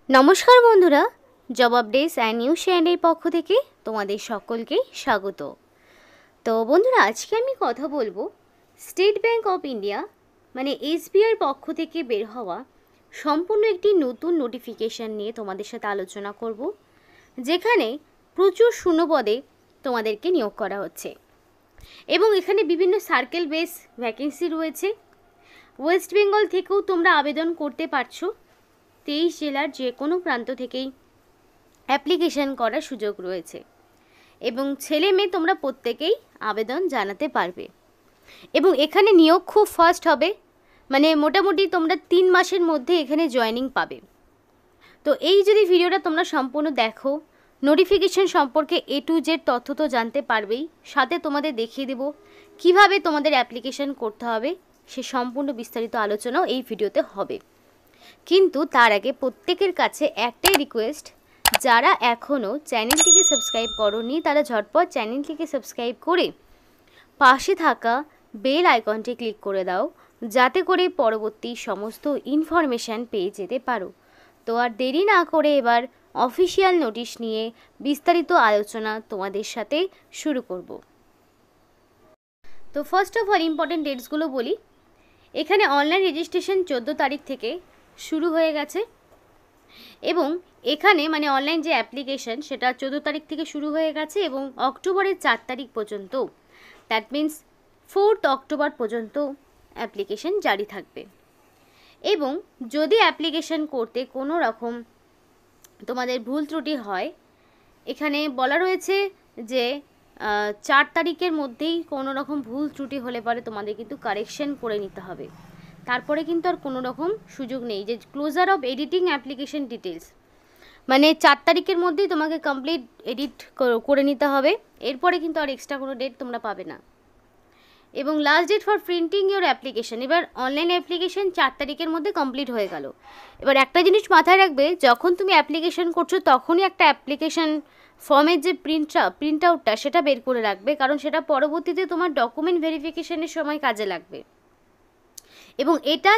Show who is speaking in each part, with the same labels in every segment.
Speaker 1: নমস্কার বন্ধুরা, job updates and news চ্যানেলের পক্ষ থেকে তোমাদের সকলকে স্বাগত। তো বন্ধুরা, আজকে আমি কথা বলবো স্টেট ব্যাঙ্ক অফ ইন্ডিয়া মানে এসবিআইয়ের পক্ষ থেকে বের হওয়া সম্পূর্ণ একটি নতুন নোটিফিকেশান নিয়ে তোমাদের সাথে আলোচনা করব, যেখানে প্রচুর শূন্যপদে তোমাদেরকে নিয়োগ করা হচ্ছে এবং এখানে বিভিন্ন সার্কেল বেস ভ্যাকেন্সি রয়েছে। ওয়েস্ট বেঙ্গল থেকেও তোমরা আবেদন করতে পারছো। 23 জেলার যে কোনো প্রান্ত থেকেই অ্যাপ্লিকেশান করার সুযোগ রয়েছে এবং ছেলে মেয়ে তোমরা প্রত্যেকেই আবেদন জানাতে পারবে এবং এখানে নিয়োগ খুব ফাস্ট হবে, মানে মোটামুটি তোমরা 3 মাসের মধ্যে এখানে জয়েনিং পাবে। তো এই যদি ভিডিওটা তোমরা সম্পূর্ণ দেখো, নোটিফিকেশান সম্পর্কে A to Z তথ্য তো জানতে পারবেই, সাথে তোমাদের দেখিয়ে দেব কিভাবে তোমাদের অ্যাপ্লিকেশান করতে হবে, সে সম্পূর্ণ বিস্তারিত আলোচনাও এই ভিডিওতে হবে। কিন্তু তার আগে প্রত্যেকের কাছে একটাই রিকোয়েস্ট, যারা এখনও চ্যানেলটিকে সাবস্ক্রাইব করোনি তারা ঝটপট চ্যানেলটিকে সাবস্ক্রাইব করে পাশে থাকা বেল আইকনটি ক্লিক করে দাও, যাতে করে পরবর্তী সমস্ত ইনফরমেশান পেয়ে যেতে পারো। তো আর দেরি না করে এবার অফিসিয়াল নোটিশ নিয়ে বিস্তারিত আলোচনা তোমাদের সাথে শুরু করব। তো ফার্স্ট অফ অল ইম্পর্টেন্ট ডেটসগুলো বলি। এখানে অনলাইন রেজিস্ট্রেশন 14 তারিখ থেকে শুরু হয়ে গেছে এবং এখানে মানে অনলাইন যে অ্যাপ্লিকেশান সেটা 14 তারিখ থেকে শুরু হয়ে গেছে এবং অক্টোবরের 4 তারিখ পর্যন্ত, দ্যাট মিন্স 4th অক্টোবর পর্যন্ত অ্যাপ্লিকেশান জারি থাকবে। এবং যদি অ্যাপ্লিকেশান করতে কোনো রকম তোমাদের ভুল ত্রুটি হয়, এখানে বলা রয়েছে যে 4 তারিখের মধ্যেই কোনো রকম ভুল ত্রুটি হলে পরে তোমাদের কিন্তু কারেকশন করে নিতে হবে। তারপরে কিন্তু আর কোনো রকম সুযোগ নেই যে closure of editing application details, মানে 4 তারিখের মধ্যেই তোমাকে কমপ্লিট এডিট করে নিতে হবে, এরপরে কিন্তু আর এক্সট্রা কোনো ডেট তোমরা পাবে না। এবং last date for printing your application, এবার অনলাইন অ্যাপ্লিকেশন 4 তারিখের মধ্যে কমপ্লিট হয়ে গেল। এবার একটা জিনিস মাথায় রাখবে, যখন তুমি অ্যাপ্লিকেশন করছো তখনই একটা অ্যাপ্লিকেশন ফর্মের যে প্রিন্ট আউটটা সেটা বের করে রাখবে, কারণ সেটা পরবর্তীতে তোমার ডকুমেন্ট ভেরিফিকেশনের সময় কাজে লাগবে। এবং এটা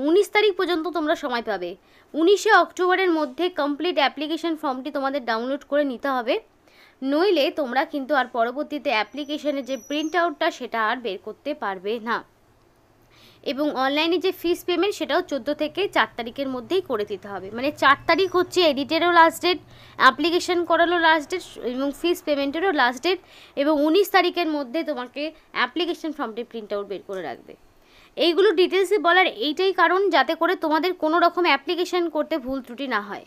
Speaker 1: 19 তারিখ পর্যন্ত তোমরা সময় পাবে। 19শে অক্টোবরের মধ্যে কমপ্লিট অ্যাপ্লিকেশন ফর্মটি তোমাদের ডাউনলোড করে নিতে হবে, নইলে তোমরা কিন্তু আর পরবর্তীতে অ্যাপ্লিকেশনের যে প্রিন্ট আউটটা সেটা আর বের করতে পারবে না। এবং অনলাইনে যে ফিস পেমেন্ট সেটাও 14 থেকে 4 তারিখের মধ্যেই করে দিতে হবে, মানে 4 তারিখ হচ্ছে এডিটেরও লাস্ট ডেট, অ্যাপ্লিকেশন করারও লাস্ট ডেট এবং ফিস পেমেন্টেরও লাস্ট ডেট, এবং 19 তারিখের মধ্যে তোমাকে অ্যাপ্লিকেশন ফর্মটি প্রিন্ট আউট বের করে রাখবে। এইগুলো ডিটেলসে বলার এইটাই কারণ, যাতে করে তোমাদের কোনো রকম অ্যাপ্লিকেশান করতে ভুল ত্রুটি না হয়।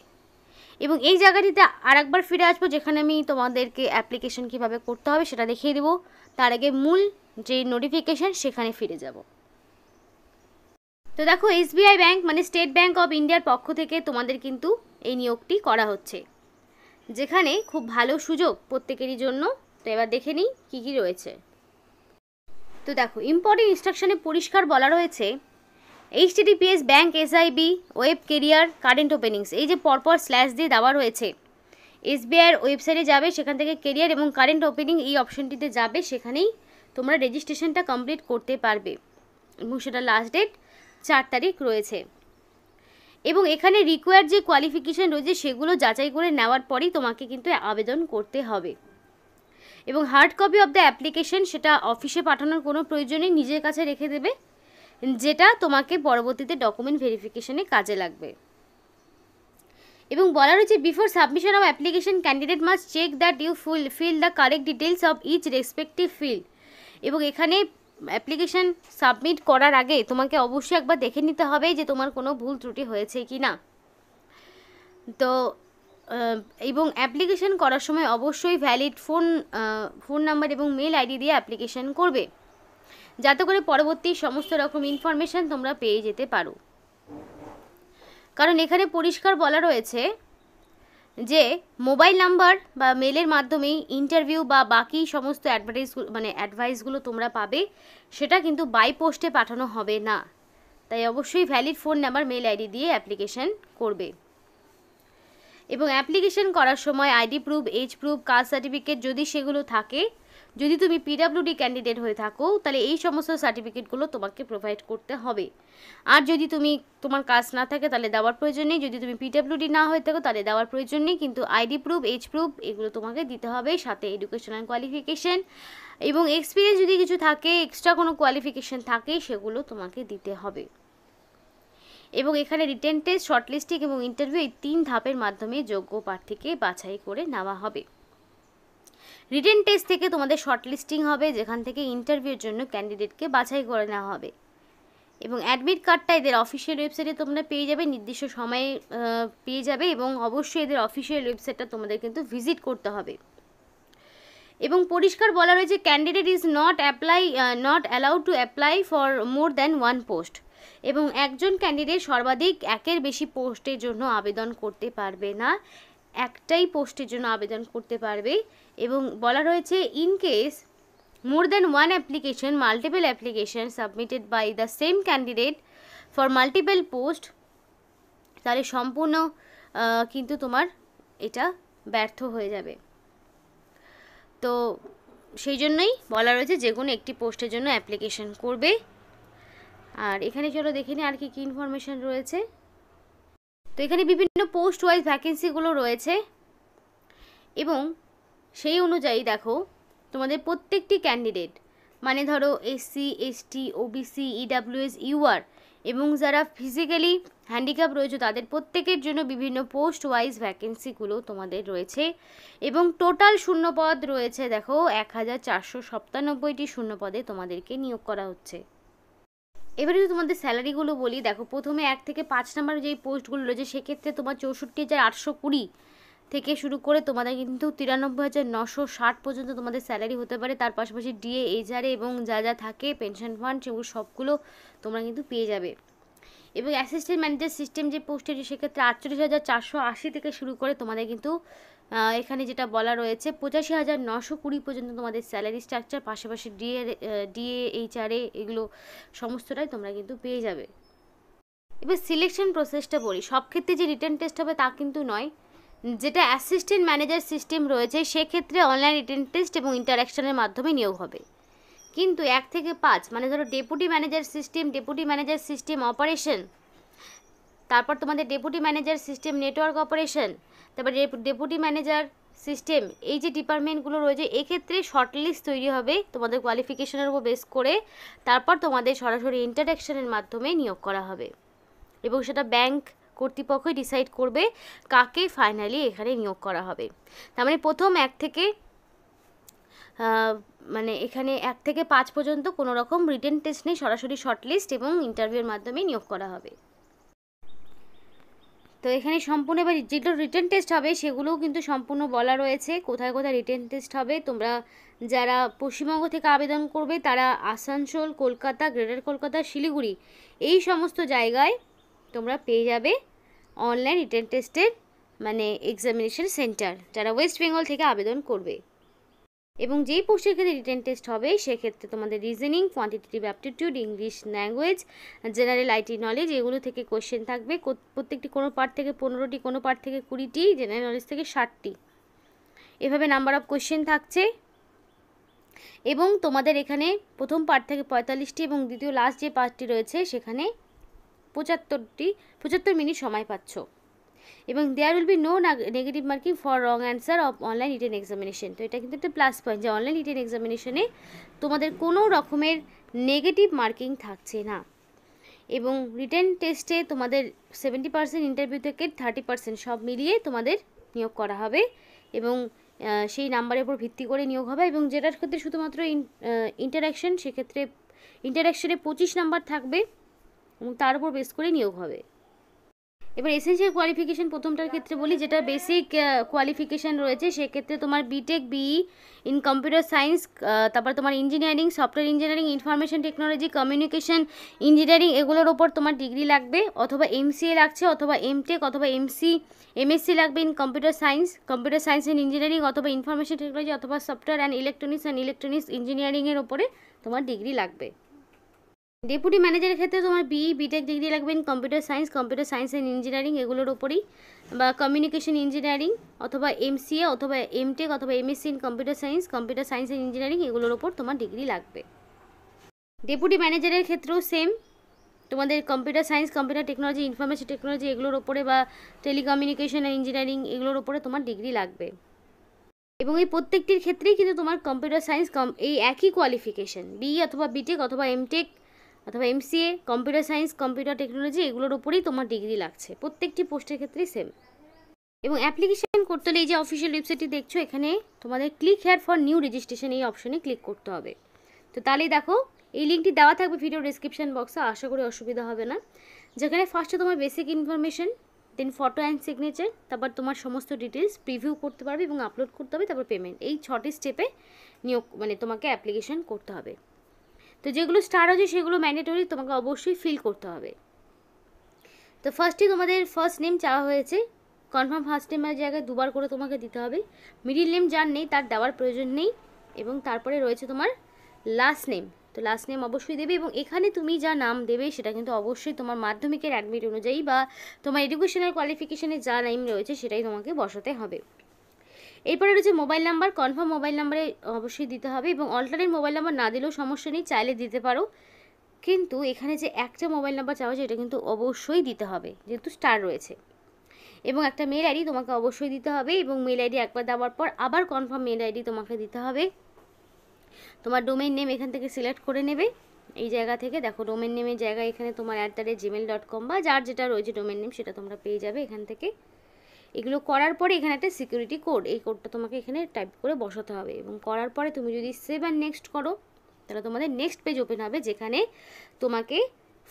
Speaker 1: এবং এই জায়গাটিতে আরেকবার ফিরে আসবো, যেখানে আমি তোমাদেরকে অ্যাপ্লিকেশান কীভাবে করতে হবে সেটা দেখিয়ে দেবো। তার আগে মূল যে নোটিফিকেশান সেখানে ফিরে যাব। তো দেখো, এসবিআই ব্যাঙ্ক মানে স্টেট ব্যাঙ্ক অফ ইন্ডিয়ার পক্ষ থেকে তোমাদের কিন্তু এই নিয়োগটি করা হচ্ছে, যেখানে খুব ভালো সুযোগ প্রত্যেকেরই জন্য। তো এবার দেখে নিই কী কী রয়েছে। তো দেখো, ইম্পর্টেন্ট ইনস্ট্রাকশনে পরিষ্কার বলা রয়েছে HTTPS bank SIB web career current openings, এই যে পরপর স্ল্যাশ দিয়ে দেওয়া রয়েছে, এসবিআইয়ের ওয়েবসাইটে যাবে, সেখান থেকে কেরিয়ার এবং কারেন্ট ওপেনিং এই অপশনটিতে যাবে, সেখানেই তোমরা রেজিস্ট্রেশনটা কমপ্লিট করতে পারবে এবং সেটা লাস্ট ডেট 4 তারিখ রয়েছে। এবং এখানে রিকোয়ার্ড যে কোয়ালিফিকেশান রয়েছে সেগুলো যাচাই করে নেওয়ার পরেই তোমাকে কিন্তু আবেদন করতে হবে। এবং hard copy of the application সেটা অফিসে পাঠানোর কোনো প্রয়োজন নেই, নিজের কাছে রেখে দেবে, যেটা তোমাকে পরবর্তীতে ডকুমেন্ট ভেরিফিকেশনে কাজে লাগবে। এবং বলা রয়েছে before submission of application candidate must check that you fill the correct details of each respective field. এবং এখানে অ্যাপ্লিকেশন সাবমিট করার আগে তোমাকে অবশ্যই একবার দেখে নিতে হবে যে তোমার কোনো ভুল ত্রুটি হয়েছে কি না। তো এবং অ্যাপ্লিকেশন করার সময় অবশ্যই ভ্যালিড ফোন নাম্বার এবং মেল আইডি দিয়ে অ্যাপ্লিকেশন করবে, যাতে করে পরবর্তী সমস্ত রকম ইনফরমেশান তোমরা পেয়ে যেতে পারো। কারণ এখানে পরিষ্কার বলা রয়েছে যে মোবাইল নাম্বার বা মেলের মাধ্যমেই ইন্টারভিউ বা বাকি সমস্ত অ্যাডভাইসগুলো তোমরা পাবে, সেটা কিন্তু বাই পোস্টে পাঠানো হবে না। তাই অবশ্যই valid phone number mail ID দিয়ে অ্যাপ্লিকেশন করবে। এবং অ্যাপ্লিকেশন করার সময় ID proof, age proof, caste certificate যদি সেগুলো থাকে যদি তুমি পিডাব্লিউডি ক্যান্ডিডেট হয়ে থাকো তাহলে এই সমস্ত সার্টিফিকেটগুলো তোমাকে প্রোভাইড করতে হবে। আর যদি তোমার কাস্ট না থাকে তাহলে দেওয়ার প্রয়োজন নেই, যদি তুমি পিডাব্লিউডি না হয়ে থাকো তাহলে দেওয়ার প্রয়োজন নেই, কিন্তু আইডি প্রুফ, এজ প্রুফ এগুলো তোমাকে দিতে হবে, সাথে এডুকেশনাল কোয়ালিফিকেশন এবং এক্সপিরিয়েন্স যদি কিছু থাকে, এক্সট্রা কোনো কোয়ালিফিকেশন থাকে সেগুলো তোমাকে দিতে হবে। এবং এখানে রিটেন টেস্ট, শর্টলিস্টিং এবং ইন্টারভিউ এই 3 ধাপের মাধ্যমে যোগ্য প্রার্থীকে বাছাই করে নেওয়া হবে। রিটেন টেস্ট থেকে তোমাদের শর্টলিস্টিং হবে, যেখান থেকে ইন্টারভিউর জন্য ক্যান্ডিডেটকে বাছাই করে নেওয়া হবে। এবং অ্যাডমিট কার্ডটা এদের অফিসিয়াল ওয়েবসাইটে তোমরা পেয়ে যাবে, নির্দিষ্ট সময়ে পেয়ে যাবে, এবং অবশ্যই এদের অফিসিয়াল ওয়েবসাইটটা তোমাদের কিন্তু ভিজিট করতে হবে। এবং পরিষ্কার বলা রয়েছে candidate is not allowed to apply for more than 1 post, এবং একজন ক্যান্ডিডেট সর্বাধিক 1-এর বেশি পোস্টের জন্য আবেদন করতে পারবে না, একটাই পোস্টের জন্য আবেদন করতে পারবে। এবং বলা রয়েছে in case more than one application, multiple applications submitted by the same candidate for multiple post, তাহলে সম্পূর্ণ কিন্তু তোমার এটা ব্যর্থ হয়ে যাবে। তো সেই জন্যই বলা রয়েছে যে কোনো একটি পোস্টের জন্য অ্যাপ্লিকেশন করবে। আর এখানে চলো দেখে নিই আর কি কী ইনফরমেশান রয়েছে। তো এখানে বিভিন্ন পোস্ট ওয়াইজ ভ্যাকেন্সিগুলো রয়েছে, এবং সেই অনুযায়ী দেখো তোমাদের প্রত্যেকটি ক্যান্ডিডেট, মানে ধরো SC, ST, OBC, EWS, UR এবং যারা ফিজিক্যালি হ্যান্ডিক্যাপ রয়েছে তাদের প্রত্যেকের জন্য বিভিন্ন পোস্ট ওয়াইজ ভ্যাকেন্সিগুলো তোমাদের রয়েছে। এবং টোটাল শূন্যপদ রয়েছে দেখো 1497টি শূন্যপদে তোমাদেরকে নিয়োগ করা হচ্ছে। এবারে যদি তোমাদের স্যালারিগুলো বলি, দেখো প্রথমে 1 থেকে 5 নম্বর যেই পোস্টগুলো রয়েছে সেক্ষেত্রে তোমার 64,820 থেকে শুরু করে তোমাদের কিন্তু 93,960 পর্যন্ত তোমাদের স্যালারি হতে পারে। তার পাশাপাশি ডিএ, এইচআরএ এবং যা যা থাকে পেনশন ফান্ড সেগুলো সবগুলো তোমরা কিন্তু পেয়ে যাবে। এবং অ্যাসিস্ট্যান্ট ম্যানেজার সিস্টেম যে পোস্টে সেক্ষেত্রে 48,480 থেকে শুরু করে তোমাদের কিন্তু এখানে যেটা বলা রয়েছে 85,920 পর্যন্ত তোমাদের স্যালারি স্ট্রাকচার, পাশাপাশি ডিএ, এইচআরএ এগুলো সমস্তটাই তোমরা কিন্তু পেয়ে যাবে। এবার সিলেকশন প্রসেসটা বলি, সব ক্ষেত্রে যে রিটেন টেস্ট হবে তা কিন্তু নয়। যেটা অ্যাসিস্ট্যান্ট ম্যানেজার সিস্টেম রয়েছে সেক্ষেত্রে অনলাইন রিটেন টেস্ট এবং ইন্টারাকশনের মাধ্যমে নিয়োগ হবে। কিন্তু 1 থেকে 5 মানে ধরো ডেপুটি ম্যানেজার সিস্টেম অপারেশন, তারপর তোমাদের deputy manager system network operation, তারপর ডেপুটি ম্যানেজার সিস্টেম, এই যে ডিপার্টমেন্টগুলো রয়েছে এক্ষেত্রে শর্টলিস্ট তৈরি হবে তোমাদের কোয়ালিফিকেশনের উপর বেস করে, তারপর তোমাদের সরাসরি ইন্টারাকশনের মাধ্যমে নিয়োগ করা হবে। এবং সেটা ব্যাংক কর্তৃপক্ষই ডিসাইড করবে কাকে ফাইনালি এখানে নিয়োগ করা হবে। তার মানে প্রথম 1 থেকে 5 পর্যন্ত কোনো রকম রিটেন টেস্ট নেই, সরাসরি শর্টলিস্ট এবং ইন্টারভিউর মাধ্যমে নিয়োগ করা হবে। তো এখানে সম্পূর্ণ এবার যেগুলো রিটেন টেস্ট হবে সেগুলোও কিন্তু সম্পূর্ণ বলা রয়েছে কোথায় কোথায় রিটেন টেস্ট হবে। তোমরা যারা পশ্চিমবঙ্গ থেকে আবেদন করবে তারা আসানসোল, কলকাতা, গ্রেটার কলকাতা, শিলিগুড়ি এই সমস্ত জায়গায় তোমরা পেয়ে যাবে অনলাইন রিটেন টেস্টের মানে এক্সামিনেশন সেন্টার, যারা ওয়েস্ট বেঙ্গল থেকে আবেদন করবে। এবং যেই পোস্টের ক্ষেত্রে রিটেন টেস্ট হবে সেক্ষেত্রে তোমাদের reasoning, quantitative aptitude, English language, general IT knowledge এগুলো থেকে কোশ্চেন থাকবে। প্রত্যেকটি কোনো পার্ট থেকে 15টি, কোনো পার্ট থেকে 20টি, জেনারেল নলেজ থেকে 60টি, এভাবে নাম্বার অফ কোশ্চেন থাকছে। এবং তোমাদের এখানে প্রথম পার্ট থেকে 45টি এবং দ্বিতীয় লাস্ট যে পার্টটি রয়েছে সেখানে 75 মিনিট সময় পাচ্ছ। এবং there will be no negative marking for wrong answer of online written examination. তো এটা কিন্তু একটা প্লাস পয়েন্ট যে অনলাইন রিটেন এক্সামিনেশনে তোমাদের কোনো রকমের নেগেটিভ মার্কিং থাকছে না। এবং রিটেন টেস্টে তোমাদের 70% ইন্টারভিউ থেকে 30% সব মিলিয়ে তোমাদের নিয়োগ করা হবে, এবং সেই নাম্বারের উপর ভিত্তি করে নিয়োগ হবে। এবং যেটার ক্ষেত্রে শুধুমাত্র ইন্টারাকশন, সেক্ষেত্রে ইন্টারাকশনে 25 নাম্বার থাকবে এবং তার উপর বেস করে নিয়োগ হবে। এবার এসেনশিয়াল কোয়ালিফিকেশান প্রথমটার ক্ষেত্রে বলি, যেটা বেসিক কোয়ালিফিকেশান রয়েছে সেক্ষেত্রে তোমার BTech, BE in computer science, তারপর তোমার engineering, software engineering, information technology, communication engineering এগুলোর ওপর তোমার ডিগ্রি লাগবে, অথবা এমসিএ লাগছে, অথবা এমটেক, অথবা এমএসসি লাগবে in computer science and engineering, অথবা ইনফরমেশন টেকনোলজি, অথবা সফটওয়্যার অ্যান্ড ইলেকট্রনিক্স ইঞ্জিনিয়ারিংয়ের ওপরে তোমার ডিগ্রি লাগবে। ডেপুটি ম্যানেজারের ক্ষেত্রে তোমার বিই বিটেক ডিগ্রি লাগবে in computer science and engineering এগুলোর ওপরই, বা কমিউনিকেশন ইঞ্জিনিয়ারিং অথবা এমসিএ অথবা এমটেক অথবা MSc in computer science and engineering এগুলোর ওপর তোমার ডিগ্রি লাগবে। ডেপুটি ম্যানেজারের ক্ষেত্রেও সেম, তোমাদের computer science, computer technology, information technology এগুলোর ওপরে বা টেলিকমিউনিকেশন অ্যান্ড ইঞ্জিনিয়ারিং এগুলোর ওপরে তোমার ডিগ্রি লাগবে। এবং এই প্রত্যেকটির ক্ষেত্রেই কিন্তু তোমার কম্পিউটার সায়েন্স এই একই কোয়ালিফিকেশন, বিই অথবা বিটেক অথবা এমটেক অথবা MCA, computer science, computer technology এগুলোর উপরেই তোমার ডিগ্রি লাগছে, প্রত্যেকটি পোস্টের ক্ষেত্রেই সেম। এবং অ্যাপ্লিকেশন করতে হলে এই যে অফিসিয়াল ওয়েবসাইটটি দেখছো, এখানে তোমাদের click here for new registration এই অপশনে ক্লিক করতে হবে। তো তাহলেই দেখো এই লিঙ্কটি দেওয়া থাকবে ভিডিও ডিসক্রিপশন বক্সে, আশা করি অসুবিধা হবে না। যেখানে ফার্স্টে তোমার basic information, then photo and signature, তারপর তোমার সমস্ত ডিটেলস প্রিভিউ করতে পারবে এবং আপলোড করতে হবে, তারপর পেমেন্ট, এই 6টি স্টেপে নিয়োগ মানে তোমাকে অ্যাপ্লিকেশন করতে হবে। তো যেগুলো স্টার আছে সেগুলো ম্যান্ডেটরি, তোমাকে অবশ্যই ফিল করতে হবে। তো ফার্স্টে তোমাদের ফার্স্ট নেম চাওয়া হয়েছে, কনফার্ম ফার্স্ট নেমের জায়গায় 2বার করে তোমাকে দিতে হবে। মিডিল নেম যার নেই তার দেওয়ার প্রয়োজন নেই। এবং তারপরে রয়েছে তোমার লাস্ট নেম, তো লাস্ট নেম অবশ্যই দেবে। এবং এখানে তুমি যা নাম দেবে সেটা কিন্তু অবশ্যই তোমার মাধ্যমিকের অ্যাডমিট অনুযায়ী বা তোমার এডুকেশনাল কোয়ালিফিকেশনে যা নেম রয়েছে সেটাই তোমাকে বসাতে হবে। এরপরে রয়েছে মোবাইল নাম্বার, কনফার্ম মোবাইল নাম্বারে অবশ্যই দিতে হবে। এবং অল্টারনেট মোবাইল নাম্বার না দিলেও সমস্যা নেই, চাইলে দিতে পারো, কিন্তু এখানে যে একটা মোবাইল নাম্বার চাওয়া হয়েছে এটা কিন্তু অবশ্যই দিতে হবে যেহেতু স্টার রয়েছে। এবং একটা মেল আইডি তোমাকে অবশ্যই দিতে হবে, এবং মেল আইডি একবার দেওয়ার পর আবার কনফার্ম মেল আইডি তোমাকে দিতে হবে। তোমার ডোমেইন নেম এখান থেকে সিলেক্ট করে নেবে, এই জায়গা থেকে দেখো ডোমেইন নেমের জায়গায় এখানে তোমার @gmail.com বা যার যেটা রয়েছে ডোমেইন নেম সেটা তোমরা পেয়ে যাবে এখান থেকে। এগুলো করার পরে এখানে একটা সিকিউরিটি কোড, এই কোডটা তোমাকে এখানে টাইপ করে বসাতে হবে। এবং করার পরে তুমি যদি সেভ অ্যান্ড নেক্সট করো তাহলে তোমাদের নেক্সট পেজ ওপেন হবে, যেখানে তোমাকে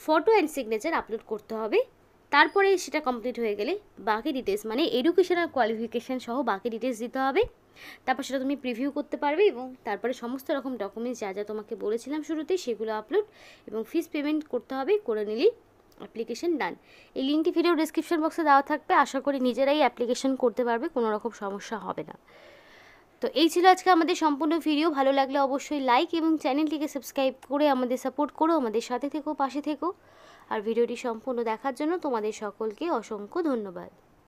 Speaker 1: ফটো অ্যান্ড সিগনেচার আপলোড করতে হবে। তারপরে সেটা কমপ্লিট হয়ে গেলে বাকি ডিটেলস মানে এডুকেশনাল কোয়ালিফিকেশান সহ বাকি ডিটেলস দিতে হবে। তারপর সেটা তুমি প্রিভিউ করতে পারবে এবং তারপরে সমস্ত রকম ডকুমেন্টস যা যা তোমাকে বলেছিলাম শুরুতে সেগুলো আপলোড এবং ফিস পেমেন্ট করতে হবে, করে নিলেই অ্যাপ্লিকেশন ডান। এই লিঙ্কটি ভিডিও ডিসক্রিপশন বক্সে দেওয়া থাকবে, আশা করি নিজেরাই অ্যাপ্লিকেশন করতে পারবে, কোনো রকম সমস্যা হবে না। তো এই ছিল আজকে আমাদের সম্পূর্ণ ভিডিও। ভালো লাগলে অবশ্যই লাইক এবং চ্যানেলটিকে সাবস্ক্রাইব করে আমাদের সাপোর্ট করো, আমাদের সাথে থেকো, পাশে থেকো। আর ভিডিওটি সম্পূর্ণ দেখার জন্য তোমাদের সকলকে অসংখ্য ধন্যবাদ।